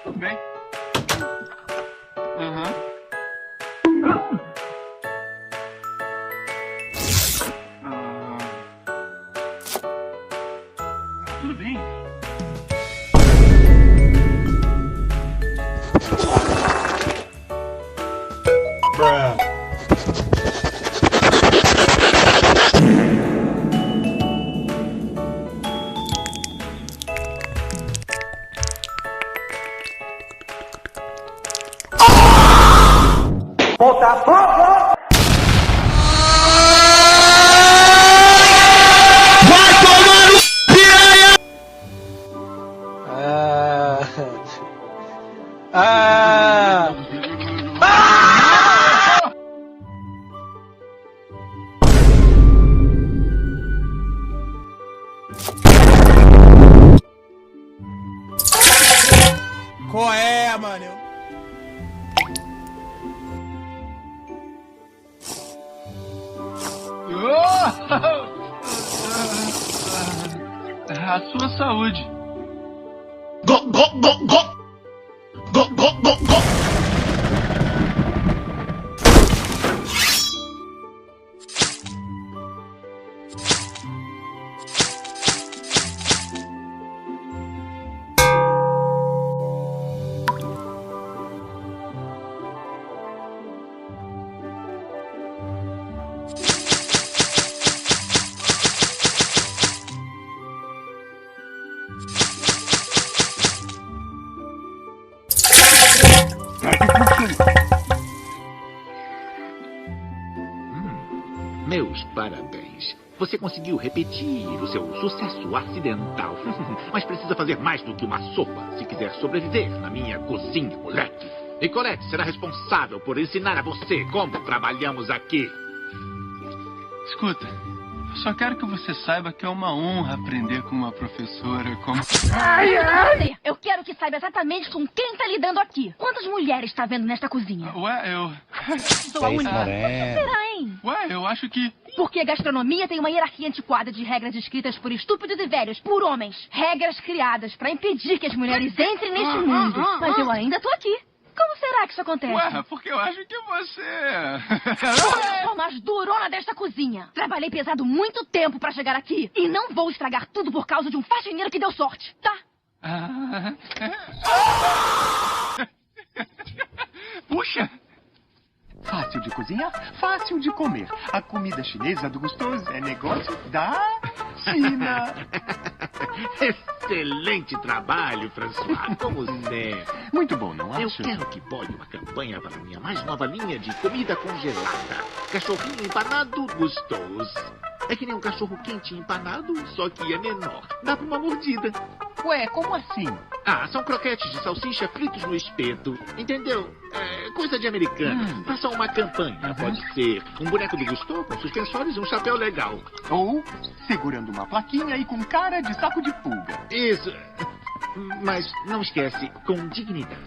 Tudo bem. Tudo bem. Qual é, mano? A sua saúde. Go, go, go, go! Go, go, go, go! Meus parabéns. Você conseguiu repetir o seu sucesso acidental. Mas precisa fazer mais do que uma sopa se quiser sobreviver na minha cozinha, moleque. E Colette será responsável por ensinar a você como trabalhamos aqui. Escuta, eu só quero que você saiba que é uma honra aprender com uma professora como... Eu quero que saiba exatamente com quem tá lidando aqui. Quantas mulheres tá vendo nesta cozinha? Ué, Sou a única. Por que será, hein? Ué, eu acho que... Porque a gastronomia tem uma hierarquia antiquada de regras escritas por estúpidos e velhos, por homens. Regras criadas pra impedir que as mulheres entrem neste mundo. Mas eu ainda tô aqui. Como será que isso acontece? Ué, porque eu acho que você... Eu sou mais durona desta cozinha. Trabalhei pesado muito tempo pra chegar aqui. E não vou estragar tudo por causa de um faxineiro que deu sorte, tá? Puxa! Fácil de cozinhar, fácil de comer. A comida chinesa do gostoso é negócio da China. Excelente trabalho, François. Como sempre. Muito bom, não Eu acha? quero que bolhe uma campanha para a minha mais nova linha de comida congelada. Cachorrinho empanado gostoso. É que nem um cachorro quente empanado, só que é menor. Dá para uma mordida. Ué, como assim? Ah, são croquetes de salsicha fritos no espeto. Entendeu? É coisa de americano. Faça uma campanha. Pode ser um boneco do Gusteau com suspensórios e um chapéu legal. Ou segurando uma plaquinha e com cara de saco de pulga. Isso. Mas não esquece, com dignidade.